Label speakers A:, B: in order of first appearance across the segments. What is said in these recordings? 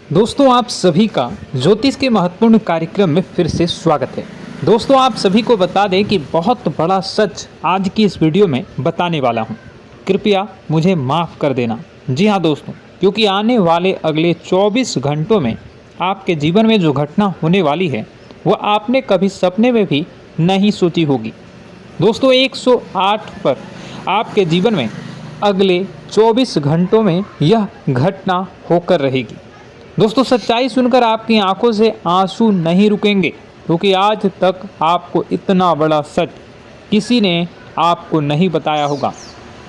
A: दोस्तों आप सभी का ज्योतिष के महत्वपूर्ण कार्यक्रम में फिर से स्वागत है। दोस्तों आप सभी को बता दें कि बहुत बड़ा सच आज की इस वीडियो में बताने वाला हूं। कृपया मुझे माफ़ कर देना। जी हां दोस्तों, क्योंकि आने वाले अगले 24 घंटों में आपके जीवन में जो घटना होने वाली है वह आपने कभी सपने में भी नहीं सोची होगी। दोस्तों 108 पर आपके जीवन में अगले 24 घंटों में यह घटना होकर रहेगी। दोस्तों सच्चाई सुनकर आपकी आंखों से आंसू नहीं रुकेंगे, क्योंकि आज तक आपको इतना बड़ा सच किसी ने आपको नहीं बताया होगा।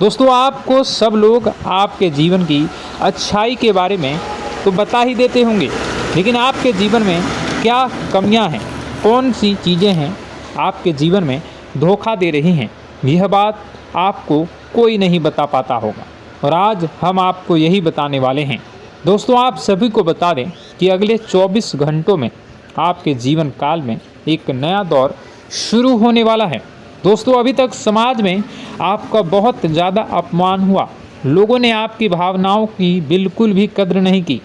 A: दोस्तों आपको सब लोग आपके जीवन की अच्छाई के बारे में तो बता ही देते होंगे, लेकिन आपके जीवन में क्या कमियां हैं, कौन सी चीज़ें हैं आपके जीवन में धोखा दे रही हैं, यह बात आपको कोई नहीं बता पाता होगा। और आज हम आपको यही बताने वाले हैं। दोस्तों आप सभी को बता दें कि अगले 24 घंटों में आपके जीवन काल में एक नया दौर शुरू होने वाला है। दोस्तों अभी तक समाज में आपका बहुत ज़्यादा अपमान हुआ, लोगों ने आपकी भावनाओं की बिल्कुल भी कद्र नहीं की,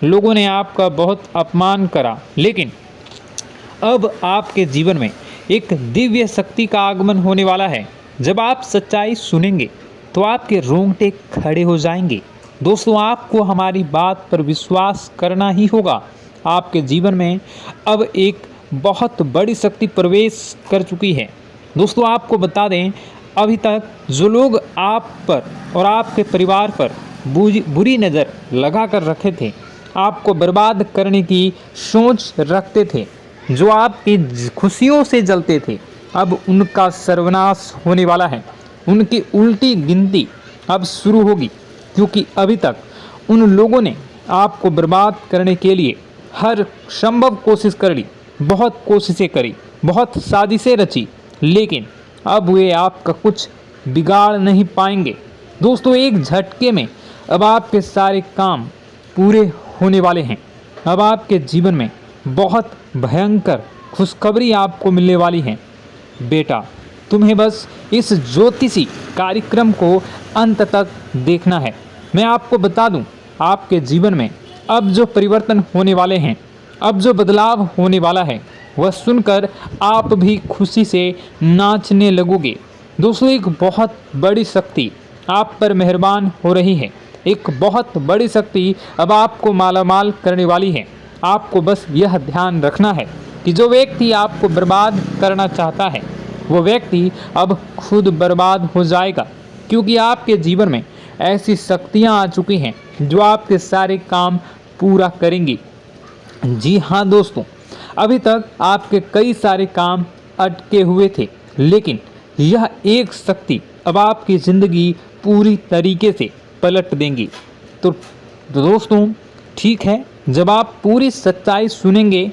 A: लोगों ने आपका बहुत अपमान करा, लेकिन अब आपके जीवन में एक दिव्य शक्ति का आगमन होने वाला है। जब आप सच्चाई सुनेंगे तो आपके रोंगटे खड़े हो जाएंगे। दोस्तों आपको हमारी बात पर विश्वास करना ही होगा। आपके जीवन में अब एक बहुत बड़ी शक्ति प्रवेश कर चुकी है। दोस्तों आपको बता दें, अभी तक जो लोग आप पर और आपके परिवार पर बुरी नज़र लगा कर रखे थे, आपको बर्बाद करने की सोच रखते थे, जो आपकी खुशियों से जलते थे, अब उनका सर्वनाश होने वाला है। उनकी उल्टी गिनती अब शुरू होगी, क्योंकि अभी तक उन लोगों ने आपको बर्बाद करने के लिए हर संभव कोशिश कर ली, बहुत कोशिशें करी, बहुत साजिशें रची, लेकिन अब वे आपका कुछ बिगाड़ नहीं पाएंगे। दोस्तों एक झटके में अब आपके सारे काम पूरे होने वाले हैं। अब आपके जीवन में बहुत भयंकर खुशखबरी आपको मिलने वाली है। बेटा तुम्हें बस इस ज्योतिषी कार्यक्रम को अंत तक देखना है। मैं आपको बता दूं, आपके जीवन में अब जो परिवर्तन होने वाले हैं, अब जो बदलाव होने वाला है, वह सुनकर आप भी खुशी से नाचने लगोगे। दोस्तों एक बहुत बड़ी शक्ति आप पर मेहरबान हो रही है। एक बहुत बड़ी शक्ति अब आपको मालामाल करने वाली है। आपको बस यह ध्यान रखना है कि जो व्यक्ति आपको बर्बाद करना चाहता है, वो व्यक्ति अब खुद बर्बाद हो जाएगा, क्योंकि आपके जीवन में ऐसी शक्तियां आ चुकी हैं जो आपके सारे काम पूरा करेंगी। जी हाँ दोस्तों, अभी तक आपके कई सारे काम अटके हुए थे, लेकिन यह एक शक्ति अब आपकी ज़िंदगी पूरी तरीके से पलट देंगी। तो दोस्तों ठीक है, जब आप पूरी सच्चाई सुनेंगे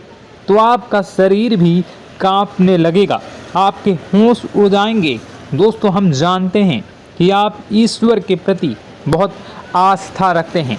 A: तो आपका शरीर भी कांपने लगेगा, आपके होश उड़ जाएंगे। दोस्तों हम जानते हैं कि आप ईश्वर के प्रति बहुत आस्था रखते हैं,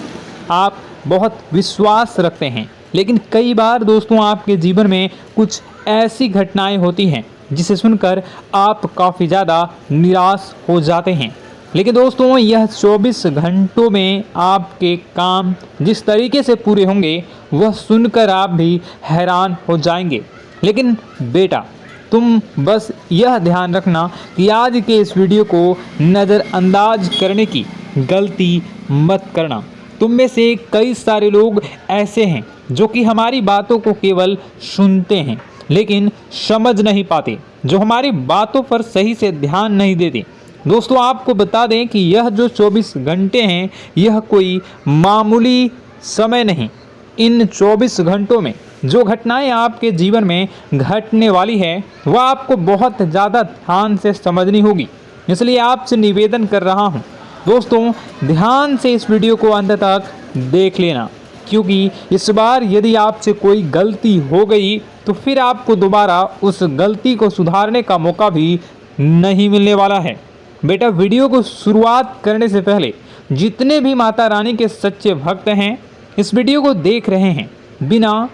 A: आप बहुत विश्वास रखते हैं, लेकिन कई बार दोस्तों आपके जीवन में कुछ ऐसी घटनाएं होती हैं जिसे सुनकर आप काफ़ी ज़्यादा निराश हो जाते हैं। लेकिन दोस्तों यह 24 घंटों में आपके काम जिस तरीके से पूरे होंगे वह सुनकर आप भी हैरान हो जाएंगे। लेकिन बेटा तुम बस यह ध्यान रखना कि आज के इस वीडियो को नज़रअंदाज करने की गलती मत करना। तुम में से कई सारे लोग ऐसे हैं जो कि हमारी बातों को केवल सुनते हैं लेकिन समझ नहीं पाते, जो हमारी बातों पर सही से ध्यान नहीं देते। दोस्तों आपको बता दें कि यह जो 24 घंटे हैं यह कोई मामूली समय नहीं। इन 24 घंटों में जो घटनाएं आपके जीवन में घटने वाली है वह आपको बहुत ज़्यादा ध्यान से समझनी होगी। इसलिए आपसे निवेदन कर रहा हूं, दोस्तों ध्यान से इस वीडियो को अंत तक देख लेना, क्योंकि इस बार यदि आपसे कोई गलती हो गई तो फिर आपको दोबारा उस गलती को सुधारने का मौका भी नहीं मिलने वाला है। बेटा वीडियो को शुरुआत करने से पहले जितने भी माता रानी के सच्चे भक्त हैं इस वीडियो को देख रहे हैं, बिना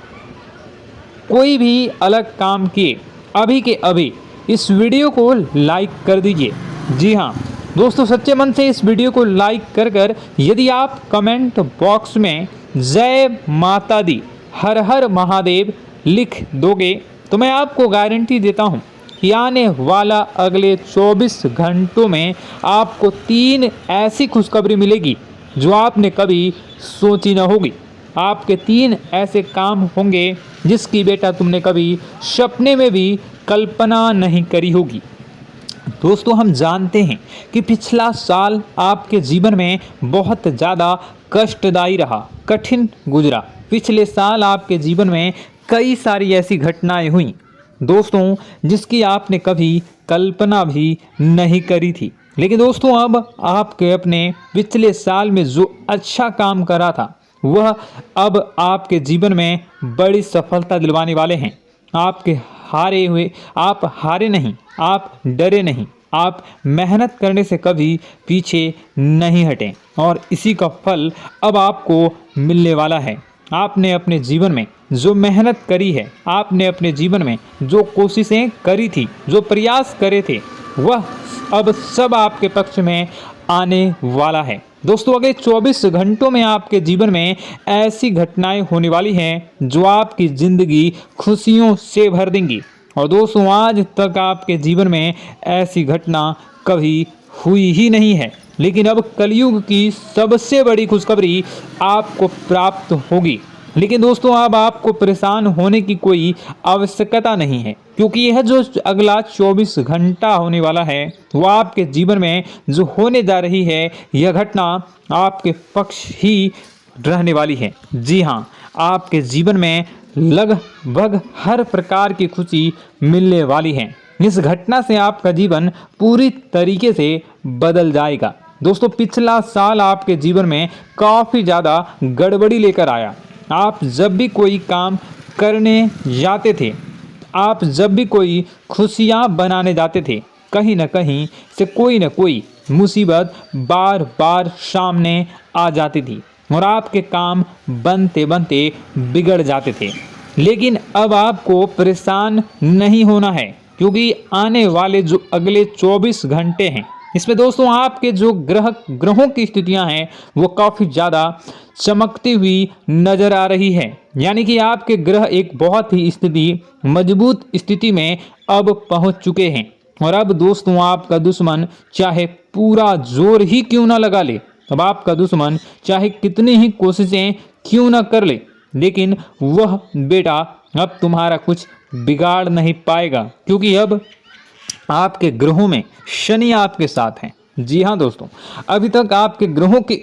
A: कोई भी अलग काम किए अभी के अभी इस वीडियो को लाइक कर दीजिए। जी हाँ दोस्तों, सच्चे मन से इस वीडियो को लाइक कर यदि आप कमेंट बॉक्स में जय माता दी, हर हर महादेव लिख दोगे तो मैं आपको गारंटी देता हूँ कि आने वाला अगले 24 घंटों में आपको 3 ऐसी खुशखबरी मिलेगी जो आपने कभी सोची न होगी। आपके 3 ऐसे काम होंगे जिसकी बेटा तुमने कभी सपने में भी कल्पना नहीं करी होगी। दोस्तों, हम जानते हैं कि पिछला साल आपके जीवन में बहुत ज़्यादा कष्टदायी रहा, कठिन गुजरा। पिछले साल आपके जीवन में कई सारी ऐसी घटनाएं हुई दोस्तों जिसकी आपने कभी कल्पना भी नहीं करी थी। लेकिन दोस्तों, अब आपके अपने पिछले साल में जो अच्छा काम करा था वह अब आपके जीवन में बड़ी सफलता दिलवाने वाले हैं। आप हारे नहीं, आप डरे नहीं, आप मेहनत करने से कभी पीछे नहीं हटें और इसी का फल अब आपको मिलने वाला है। आपने अपने जीवन में जो मेहनत करी है, आपने अपने जीवन में जो कोशिशें करी थी, जो प्रयास करे थे, वह अब सब आपके पक्ष में आने वाला है। दोस्तों, अगले 24 घंटों में आपके जीवन में ऐसी घटनाएं होने वाली हैं जो आपकी ज़िंदगी खुशियों से भर देंगी। और दोस्तों, आज तक आपके जीवन में ऐसी घटना कभी हुई ही नहीं है, लेकिन अब कलयुग की सबसे बड़ी खुशखबरी आपको प्राप्त होगी। लेकिन दोस्तों, अब आपको परेशान होने की कोई आवश्यकता नहीं है, क्योंकि यह जो अगला 24 घंटा होने वाला है वह आपके जीवन में जो होने जा रही है यह घटना आपके पक्ष ही रहने वाली है। जी हाँ, आपके जीवन में लगभग हर प्रकार की खुशी मिलने वाली है। इस घटना से आपका जीवन पूरी तरीके से बदल जाएगा। दोस्तों, पिछला साल आपके जीवन में काफ़ी ज़्यादा गड़बड़ी लेकर आया। आप जब भी कोई काम करने जाते थे, आप जब भी कोई खुशियाँ बनाने जाते थे, कहीं न कहीं से कोई न कोई मुसीबत बार बार सामने आ जाती थी और आपके काम बनते बनते बिगड़ जाते थे। लेकिन अब आपको परेशान नहीं होना है, क्योंकि आने वाले जो अगले 24 घंटे हैं इसमें दोस्तों आपके जो ग्रहों की स्थितियां हैं वो काफ़ी ज़्यादा चमकती हुई नज़र आ रही है। यानी कि आपके ग्रह एक बहुत ही मजबूत स्थिति में अब पहुंच चुके हैं। और अब दोस्तों, आपका दुश्मन चाहे पूरा जोर ही क्यों ना लगा ले, अब आपका दुश्मन चाहे कितनी ही कोशिशें क्यों ना कर ले, लेकिन वह बेटा अब तुम्हारा कुछ बिगाड़ नहीं पाएगा, क्योंकि अब आपके ग्रहों में शनि आपके साथ हैं। जी हाँ दोस्तों, अभी तक आपके ग्रहों की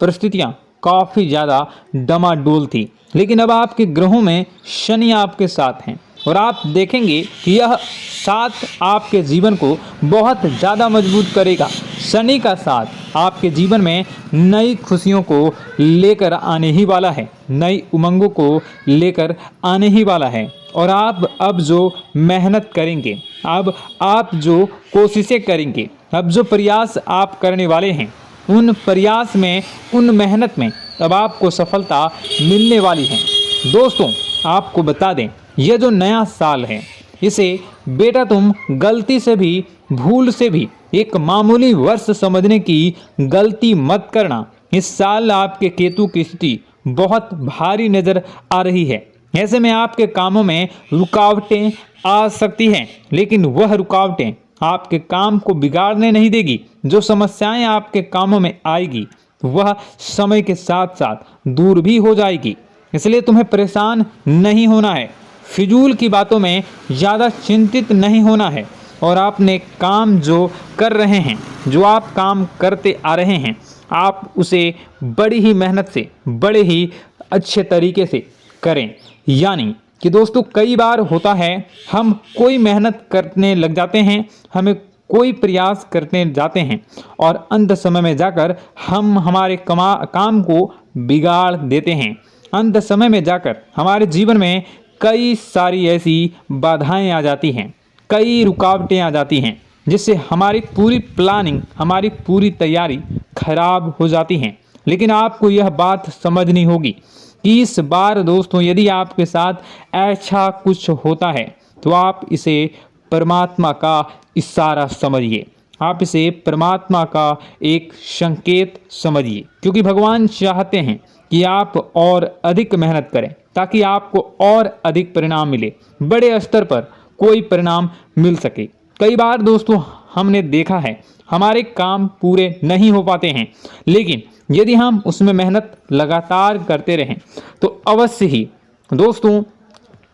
A: परिस्थितियाँ काफ़ी ज़्यादा डमाडोल थी, लेकिन अब आपके ग्रहों में शनि आपके साथ हैं और आप देखेंगे कि यह साथ आपके जीवन को बहुत ज़्यादा मजबूत करेगा। शनि का साथ आपके जीवन में नई खुशियों को लेकर आने ही वाला है, नई उमंगों को लेकर आने ही वाला है। और आप अब जो मेहनत करेंगे, अब आप जो कोशिशें करेंगे, अब जो प्रयास आप करने वाले हैं, उन प्रयास में, उन मेहनत में अब आपको सफलता मिलने वाली है। दोस्तों, आपको बता दें, यह जो नया साल है इसे बेटा तुम गलती से भी, भूल से भी एक मामूली वर्ष समझने की गलती मत करना। इस साल आपके केतु की स्थिति बहुत भारी नज़र आ रही है। ऐसे में आपके कामों में रुकावटें आ सकती हैं, लेकिन वह रुकावटें आपके काम को बिगाड़ने नहीं देगी। जो समस्याएं आपके कामों में आएगी वह समय के साथ साथ दूर भी हो जाएगी। इसलिए तुम्हें परेशान नहीं होना है, फिजूल की बातों में ज़्यादा चिंतित नहीं होना है। और आपने काम जो कर रहे हैं, जो आप काम करते आ रहे हैं, आप उसे बड़ी ही मेहनत से, बड़े ही अच्छे तरीके से करें। यानी कि दोस्तों, कई बार होता है हम कोई मेहनत करने लग जाते हैं, हमें कोई प्रयास करने जाते हैं और अंत समय में जाकर हम हमारे काम को बिगाड़ देते हैं। अंत समय में जाकर हमारे जीवन में कई सारी ऐसी बाधाएं आ जाती हैं, कई रुकावटें आ जाती हैं, जिससे हमारी पूरी प्लानिंग, हमारी पूरी तैयारी खराब हो जाती हैं। लेकिन आपको यह बात समझनी होगी कि इस बार दोस्तों, यदि आपके साथ ऐसा कुछ होता है तो आप इसे परमात्मा का इशारा समझिए। आप इसे परमात्मा का एक संकेत समझिए, क्योंकि भगवान चाहते हैं कि आप और अधिक मेहनत करें ताकि आपको और अधिक परिणाम मिले, बड़े स्तर पर कोई परिणाम मिल सके। कई बार दोस्तों हमने देखा है हमारे काम पूरे नहीं हो पाते हैं, लेकिन यदि हम उसमें मेहनत लगातार करते रहें तो अवश्य ही दोस्तों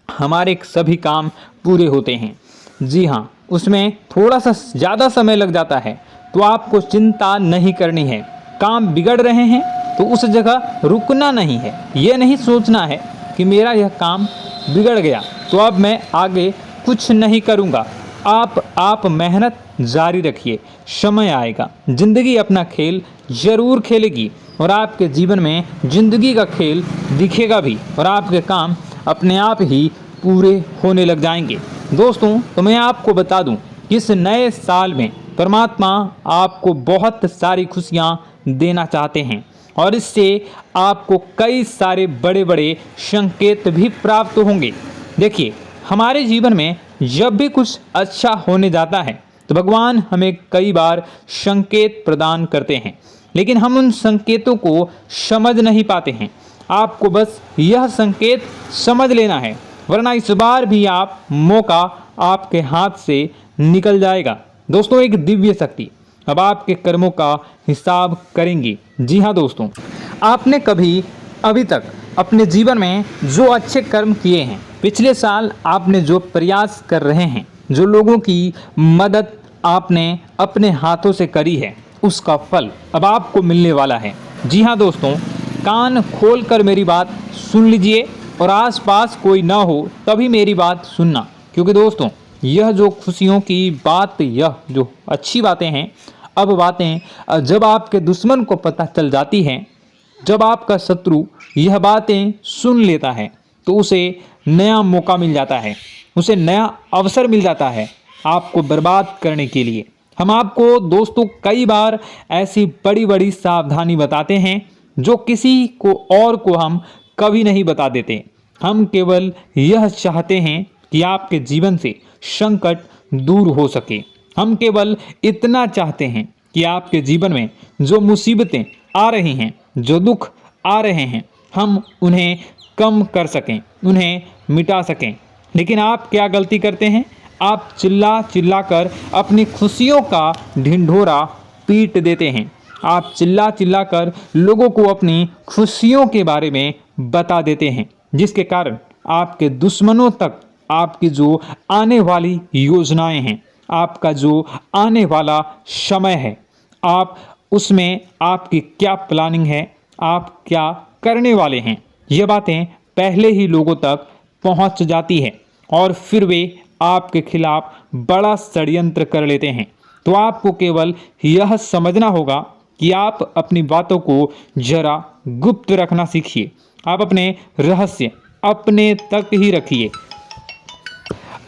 A: हमारे सभी काम पूरे होते हैं। जी हाँ, उसमें थोड़ा सा ज़्यादा समय लग जाता है तो आपको चिंता नहीं करनी है। काम बिगड़ रहे हैं तो उस जगह रुकना नहीं है, ये नहीं सोचना है कि मेरा यह काम बिगड़ गया तो अब मैं आगे कुछ नहीं करूँगा। आप मेहनत जारी रखिए, समय आएगा, ज़िंदगी अपना खेल ज़रूर खेलेगी और आपके जीवन में ज़िंदगी का खेल दिखेगा भी और आपके काम अपने आप ही पूरे होने लग जाएंगे। दोस्तों तो मैं आपको बता दूं कि इस नए साल में परमात्मा आपको बहुत सारी खुशियां देना चाहते हैं और इससे आपको कई सारे बड़े बड़े संकेत भी प्राप्त होंगे। देखिए, हमारे जीवन में जब भी कुछ अच्छा होने जाता है तो भगवान हमें कई बार संकेत प्रदान करते हैं, लेकिन हम उन संकेतों को समझ नहीं पाते हैं। आपको बस यह संकेत समझ लेना है, वरना इस बार भी आप मौका आपके हाथ से निकल जाएगा। दोस्तों, एक दिव्य शक्ति अब आपके कर्मों का हिसाब करेंगी। जी हाँ दोस्तों, आपने कभी अभी तक अपने जीवन में जो अच्छे कर्म किए हैं, पिछले साल आपने जो प्रयास कर रहे हैं, जो लोगों की मदद आपने अपने हाथों से करी है, उसका फल अब आपको मिलने वाला है। जी हाँ दोस्तों, कान खोलकर मेरी बात सुन लीजिए और आसपास कोई ना हो तभी मेरी बात सुनना, क्योंकि दोस्तों यह जो खुशियों की बात, यह जो अच्छी बातें हैं, अब बातें जब आपके दुश्मन को पता चल जाती हैं, जब आपका शत्रु यह बातें सुन लेता है तो उसे नया मौका मिल जाता है, उसे नया अवसर मिल जाता है आपको बर्बाद करने के लिए। हम आपको दोस्तों कई बार ऐसी बड़ी बड़ी सावधानी बताते हैं जो किसी को और को हम कभी नहीं बता देते। हम केवल यह चाहते हैं कि आपके जीवन से संकट दूर हो सके। हम केवल इतना चाहते हैं कि आपके जीवन में जो मुसीबतें आ रही हैं, जो दुख आ रहे हैं, हम उन्हें कम कर सकें, उन्हें मिटा सकें। लेकिन आप क्या गलती करते हैं? आप चिल्ला चिल्ला कर अपनी खुशियों का ढिंढोरा पीट देते हैं। आप चिल्ला चिल्ला कर लोगों को अपनी खुशियों के बारे में बता देते हैं, जिसके कारण आपके दुश्मनों तक आपकी जो आने वाली योजनाएं हैं, आपका जो आने वाला समय है, आप उसमें आपकी क्या प्लानिंग है, आप क्या करने वाले हैं, ये बातें पहले ही लोगों तक पहुंच जाती है और फिर वे आपके खिलाफ बड़ा षड्यंत्र कर लेते हैं। तो आपको केवल यह समझना होगा कि आप अपनी बातों को जरा गुप्त रखना सीखिए। आप अपने रहस्य अपने तक ही रखिए।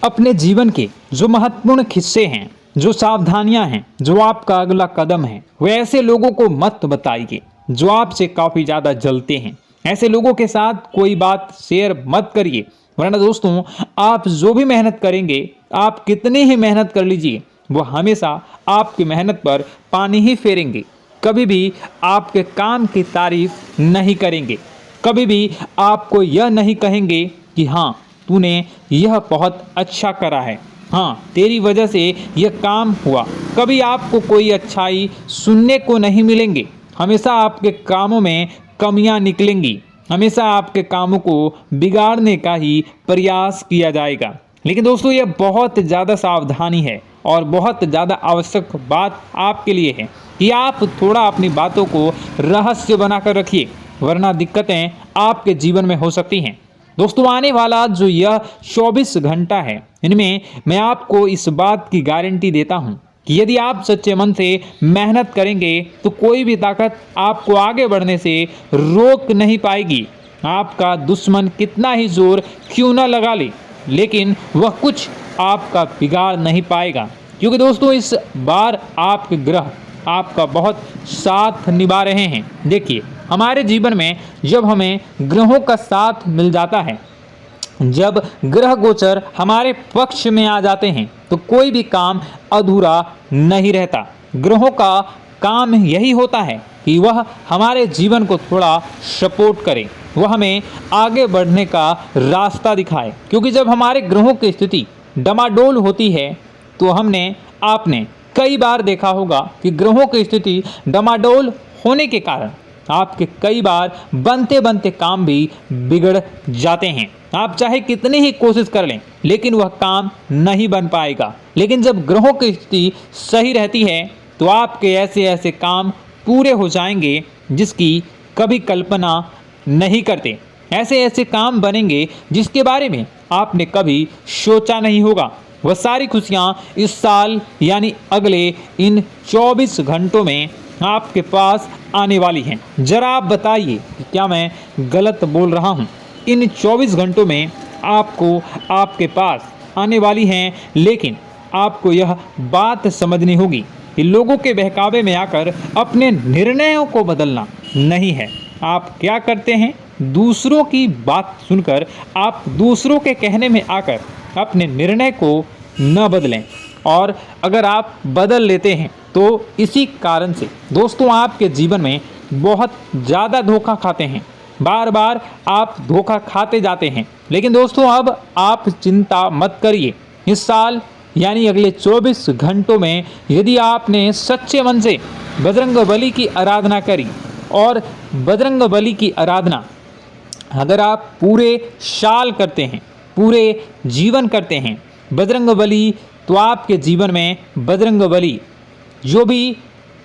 A: अपने जीवन के जो महत्वपूर्ण हिस्से हैं, जो सावधानियां हैं, जो आपका अगला कदम है, वे ऐसे लोगों को मत बताइए जो आपसे काफ़ी ज़्यादा जलते हैं। ऐसे लोगों के साथ कोई बात शेयर मत करिए, वरना दोस्तों आप जो भी मेहनत करेंगे, आप कितनी ही मेहनत कर लीजिए, वो हमेशा आपकी मेहनत पर पानी ही फेरेंगे। कभी भी आपके काम की तारीफ नहीं करेंगे, कभी भी आपको यह नहीं कहेंगे कि हाँ तूने यह बहुत अच्छा करा है, हाँ तेरी वजह से यह काम हुआ। कभी आपको कोई अच्छाई सुनने को नहीं मिलेंगे। हमेशा आपके कामों में कमियां निकलेंगी, हमेशा आपके कामों को बिगाड़ने का ही प्रयास किया जाएगा। लेकिन दोस्तों यह बहुत ज़्यादा सावधानी है और बहुत ज़्यादा आवश्यक बात आपके लिए है कि आप थोड़ा अपनी बातों को रहस्य बनाकर रखिए, वरना दिक्कतें आपके जीवन में हो सकती हैं। दोस्तों आने वाला जो यह 24 घंटा है, इनमें मैं आपको इस बात की गारंटी देता हूँ कि यदि आप सच्चे मन से मेहनत करेंगे तो कोई भी ताकत आपको आगे बढ़ने से रोक नहीं पाएगी। आपका दुश्मन कितना ही जोर क्यों न लगा ले, लेकिन वह कुछ आपका बिगाड़ नहीं पाएगा, क्योंकि दोस्तों इस बार आपके ग्रह आपका बहुत साथ निभा रहे हैं। देखिए, हमारे जीवन में जब हमें ग्रहों का साथ मिल जाता है जब ग्रह गोचर हमारे पक्ष में आ जाते हैं तो कोई भी काम अधूरा नहीं रहता। ग्रहों का काम यही होता है कि वह हमारे जीवन को थोड़ा सपोर्ट करे, वह हमें आगे बढ़ने का रास्ता दिखाए। क्योंकि जब हमारे ग्रहों की स्थिति डमाडोल होती है तो आपने कई बार देखा होगा कि ग्रहों की स्थिति डमाडोल होने के कारण आपके कई बार बनते बनते काम भी बिगड़ जाते हैं। आप चाहे कितनी ही कोशिश कर लें लेकिन वह काम नहीं बन पाएगा। लेकिन जब ग्रहों की स्थिति सही रहती है तो आपके ऐसे ऐसे काम पूरे हो जाएंगे जिसकी कभी कल्पना नहीं करते। ऐसे ऐसे काम बनेंगे जिसके बारे में आपने कभी सोचा नहीं होगा। वह सारी खुशियाँ इस साल यानी अगले इन 24 घंटों में आपके पास आने वाली हैं। जरा आप बताइए कि क्या मैं गलत बोल रहा हूँ? इन 24 घंटों में आपको आपके पास आने वाली हैं, लेकिन आपको यह बात समझनी होगी कि लोगों के बहकावे में आकर अपने निर्णयों को बदलना नहीं है। आप क्या करते हैं? दूसरों की बात सुनकर आप दूसरों के कहने में आकर अपने निर्णय को न बदलें, और अगर आप बदल लेते हैं तो इसी कारण से दोस्तों आपके जीवन में बहुत ज़्यादा धोखा खाते हैं। बार बार आप धोखा खाते जाते हैं। लेकिन दोस्तों अब आप चिंता मत करिए। इस साल यानी अगले 24 घंटों में यदि आपने सच्चे मन से बजरंगबली की आराधना करी, और बजरंगबली की आराधना अगर आप पूरे साल करते हैं, पूरे जीवन करते हैं बजरंगबली, तो आपके जीवन में बजरंगबली जो भी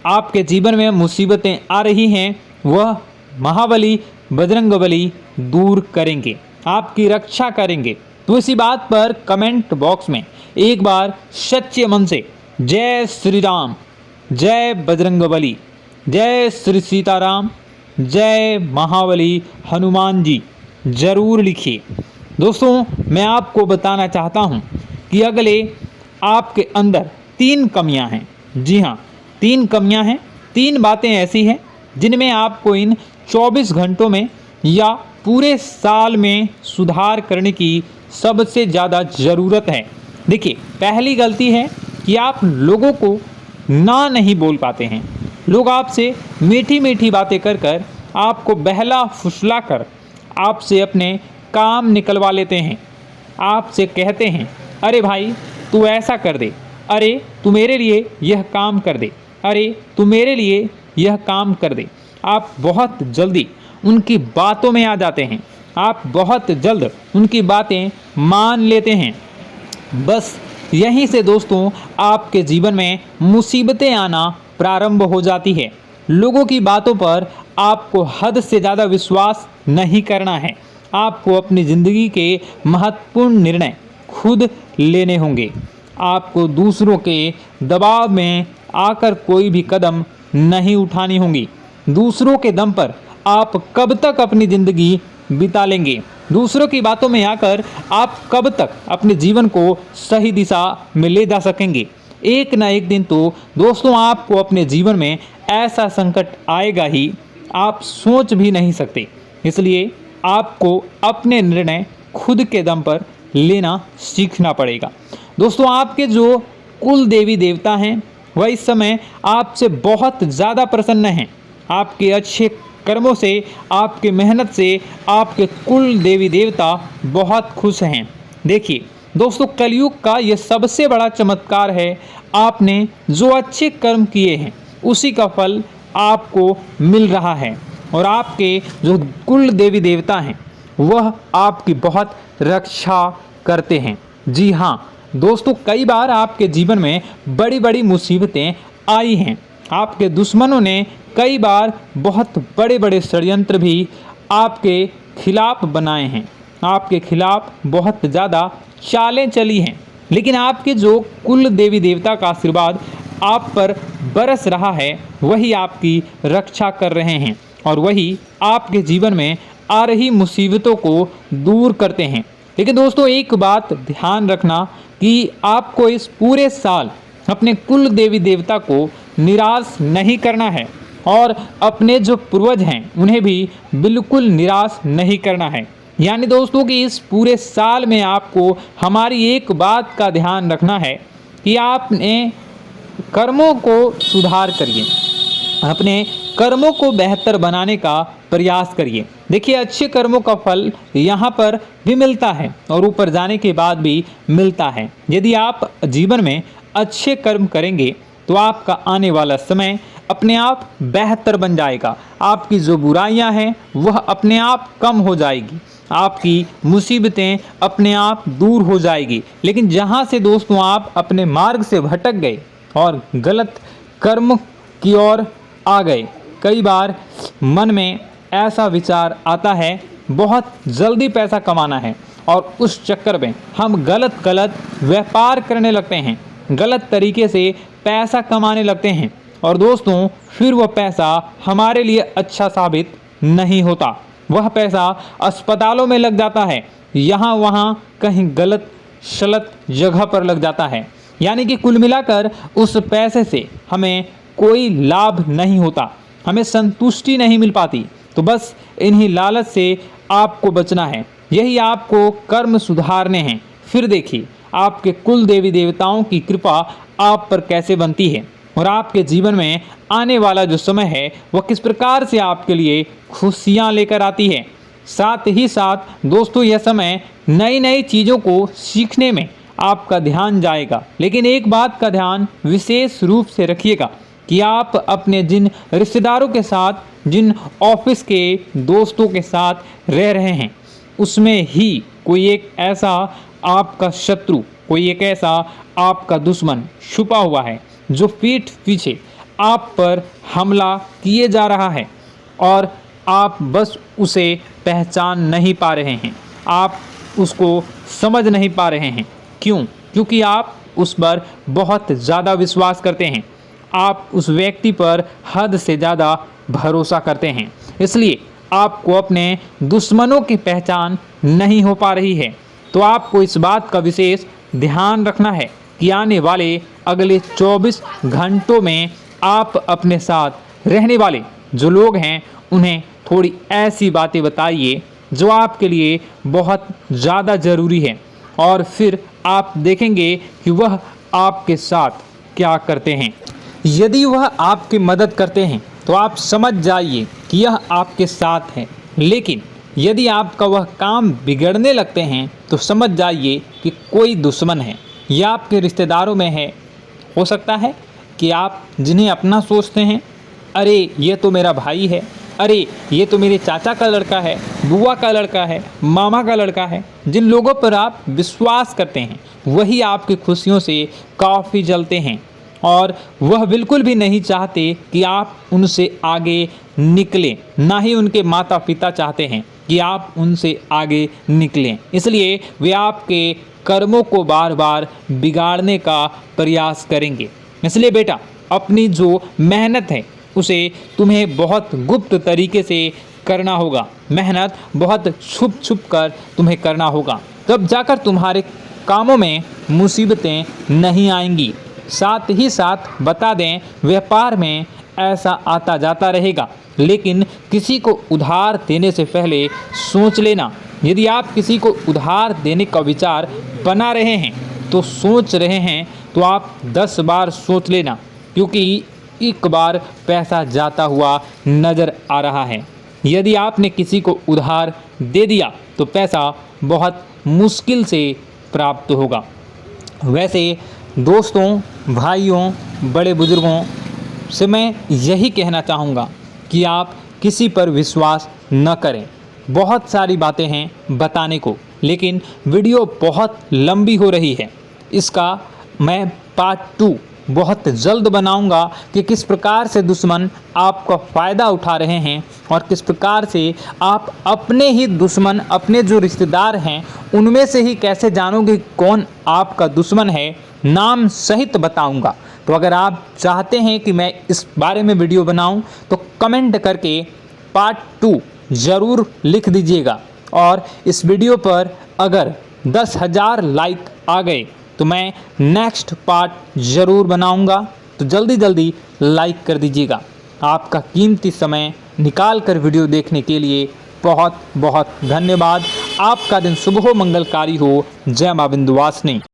A: आपके जीवन में मुसीबतें आ रही हैं वह महाबली बजरंगबली दूर करेंगे, आपकी रक्षा करेंगे। तो इसी बात पर कमेंट बॉक्स में एक बार सच्चे मन से जय श्री राम, जय बजरंगबली, जय श्री सीताराम, जय महाबली हनुमान जी जरूर लिखिए। दोस्तों मैं आपको बताना चाहता हूँ कि अगले आपके अंदर 3 कमियां हैं। जी हाँ, 3 कमियां हैं। 3 बातें ऐसी हैं जिनमें आपको इन 24 घंटों में या पूरे साल में सुधार करने की सबसे ज़्यादा ज़रूरत है। देखिए, पहली गलती है कि आप लोगों को ना नहीं बोल पाते हैं। लोग आपसे मीठी मीठी बातें कर कर आपको बहला फुसला कर आपसे अपने काम निकलवा लेते हैं। आपसे कहते हैं, अरे भाई तू ऐसा कर दे, अरे तू मेरे लिए यह काम कर दे, अरे तू मेरे लिए यह काम कर दे। आप बहुत जल्दी उनकी बातों में आ जाते हैं, आप बहुत जल्द उनकी बातें मान लेते हैं। बस यहीं से दोस्तों आपके जीवन में मुसीबतें आना प्रारंभ हो जाती है। लोगों की बातों पर आपको हद से ज़्यादा विश्वास नहीं करना है। आपको अपनी ज़िंदगी के महत्वपूर्ण निर्णय खुद लेने होंगे। आपको दूसरों के दबाव में आकर कोई भी कदम नहीं उठानी होगी। दूसरों के दम पर आप कब तक अपनी ज़िंदगी बिता लेंगे? दूसरों की बातों में आकर आप कब तक अपने जीवन को सही दिशा में ले जा सकेंगे? एक ना एक दिन तो दोस्तों आपको अपने जीवन में ऐसा संकट आएगा ही, आप सोच भी नहीं सकते। इसलिए आपको अपने निर्णय खुद के दम पर लेना सीखना पड़ेगा। दोस्तों आपके जो कुल देवी देवता हैं वह इस समय आपसे बहुत ज़्यादा प्रसन्न हैं। आपके अच्छे कर्मों से, आपके मेहनत से आपके कुल देवी देवता बहुत खुश हैं। देखिए दोस्तों, कलयुग का ये सबसे बड़ा चमत्कार है। आपने जो अच्छे कर्म किए हैं उसी का फल आपको मिल रहा है, और आपके जो कुल देवी देवता हैं वह आपकी बहुत रक्षा करते हैं। जी हाँ दोस्तों, कई बार आपके जीवन में बड़ी बड़ी मुसीबतें आई हैं। आपके दुश्मनों ने कई बार बहुत बड़े बड़े षड्यंत्र भी आपके खिलाफ बनाए हैं, आपके खिलाफ बहुत ज़्यादा चालें चली हैं। लेकिन आपके जो कुल देवी देवता का आशीर्वाद आप पर बरस रहा है वही आपकी रक्षा कर रहे हैं, और वही आपके जीवन में आ रही मुसीबतों को दूर करते हैं। लेकिन दोस्तों एक बात ध्यान रखना कि आपको इस पूरे साल अपने कुल देवी देवता को निराश नहीं करना है, और अपने जो पूर्वज हैं उन्हें भी बिल्कुल निराश नहीं करना है। यानी दोस्तों कि इस पूरे साल में आपको हमारी एक बात का ध्यान रखना है कि आपने कर्मों को सुधार करिए, अपने कर्मों को बेहतर बनाने का प्रयास करिए। देखिए, अच्छे कर्मों का फल यहाँ पर भी मिलता है और ऊपर जाने के बाद भी मिलता है। यदि आप जीवन में अच्छे कर्म करेंगे तो आपका आने वाला समय अपने आप बेहतर बन जाएगा। आपकी जो बुराइयां हैं वह अपने आप कम हो जाएगी, आपकी मुसीबतें अपने आप दूर हो जाएगी। लेकिन जहां से दोस्तों आप अपने मार्ग से भटक गए और गलत कर्म की ओर आ गए, कई बार मन में ऐसा विचार आता है बहुत जल्दी पैसा कमाना है और उस चक्कर में हम गलत व्यापार करने लगते हैं, गलत तरीके से पैसा कमाने लगते हैं और दोस्तों फिर वह पैसा हमारे लिए अच्छा साबित नहीं होता। वह पैसा अस्पतालों में लग जाता है, यहाँ वहाँ कहीं गलत शलत जगह पर लग जाता है। यानी कि कुल मिलाकर उस पैसे से हमें कोई लाभ नहीं होता, हमें संतुष्टि नहीं मिल पाती। तो बस इन्हीं लालच से आपको बचना है, यही आपको कर्म सुधारने हैं। फिर देखिए आपके कुल देवी देवताओं की कृपा आप पर कैसे बनती है और आपके जीवन में आने वाला जो समय है वह किस प्रकार से आपके लिए खुशियाँ लेकर आती है। साथ ही साथ दोस्तों यह समय नई नई चीज़ों को सीखने में आपका ध्यान जाएगा। लेकिन एक बात का ध्यान विशेष रूप से रखिएगा कि आप अपने जिन रिश्तेदारों के साथ, जिन ऑफिस के दोस्तों के साथ रह रहे हैं, उसमें ही कोई एक ऐसा आपका शत्रु, कोई एक ऐसा आपका दुश्मन छुपा हुआ है जो पीठ पीछे आप पर हमला किए जा रहा है और आप बस उसे पहचान नहीं पा रहे हैं, आप उसको समझ नहीं पा रहे हैं। क्यों? क्योंकि आप उस पर बहुत ज़्यादा विश्वास करते हैं, आप उस व्यक्ति पर हद से ज़्यादा भरोसा करते हैं, इसलिए आपको अपने दुश्मनों की पहचान नहीं हो पा रही है। तो आपको इस बात का विशेष ध्यान रखना है कि आने वाले अगले 24 घंटों में आप अपने साथ रहने वाले जो लोग हैं उन्हें थोड़ी ऐसी बातें बताइए जो आपके लिए बहुत ज़्यादा ज़रूरी है और फिर आप देखेंगे कि वह आपके साथ क्या करते हैं। यदि वह आपकी मदद करते हैं तो आप समझ जाइए कि यह आपके साथ है, लेकिन यदि आपका वह काम बिगड़ने लगते हैं तो समझ जाइए कि कोई दुश्मन है या आपके रिश्तेदारों में है। हो सकता है कि आप जिन्हें अपना सोचते हैं, अरे ये तो मेरा भाई है, अरे ये तो मेरे चाचा का लड़का है, बुआ का लड़का है, मामा का लड़का है, जिन लोगों पर आप विश्वास करते हैं वही आपकी खुशियों से काफ़ी जलते हैं और वह बिल्कुल भी नहीं चाहते कि आप उनसे आगे निकलें, ना ही उनके माता पिता चाहते हैं कि आप उनसे आगे निकलें। इसलिए वे आपके कर्मों को बार बार बिगाड़ने का प्रयास करेंगे। इसलिए बेटा, अपनी जो मेहनत है उसे तुम्हें बहुत गुप्त तरीके से करना होगा, मेहनत बहुत छुप छुप कर तुम्हें करना होगा, तब जाकर तुम्हारे कामों में मुसीबतें नहीं आएंगी। साथ ही साथ बता दें, व्यापार में ऐसा आता जाता रहेगा, लेकिन किसी को उधार देने से पहले सोच लेना। यदि आप किसी को उधार देने का विचार बना रहे हैं तो सोच रहे हैं तो आप 10 बार सोच लेना, क्योंकि एक बार पैसा जाता हुआ नज़र आ रहा है। यदि आपने किसी को उधार दे दिया तो पैसा बहुत मुश्किल से प्राप्त होगा। वैसे दोस्तों, भाइयों, बड़े बुजुर्गों से मैं यही कहना चाहूँगा कि आप किसी पर विश्वास न करें। बहुत सारी बातें हैं बताने को, लेकिन वीडियो बहुत लंबी हो रही है। इसका मैं पार्ट 2 बहुत जल्द बनाऊंगा कि किस प्रकार से दुश्मन आपका फ़ायदा उठा रहे हैं और किस प्रकार से आप अपने ही दुश्मन, अपने जो रिश्तेदार हैं उनमें से ही कैसे जानोगे कौन आपका दुश्मन है, नाम सहित बताऊंगा। तो अगर आप चाहते हैं कि मैं इस बारे में वीडियो बनाऊं तो कमेंट करके पार्ट 2 ज़रूर लिख दीजिएगा। और इस वीडियो पर अगर 10,000 लाइक आ गए तो मैं नेक्स्ट पार्ट ज़रूर बनाऊंगा। तो जल्दी जल्दी लाइक कर दीजिएगा। आपका कीमती समय निकाल कर वीडियो देखने के लिए बहुत बहुत धन्यवाद। आपका दिन शुभ हो, मंगलकारी हो। जय मां विंध्यवासिनी।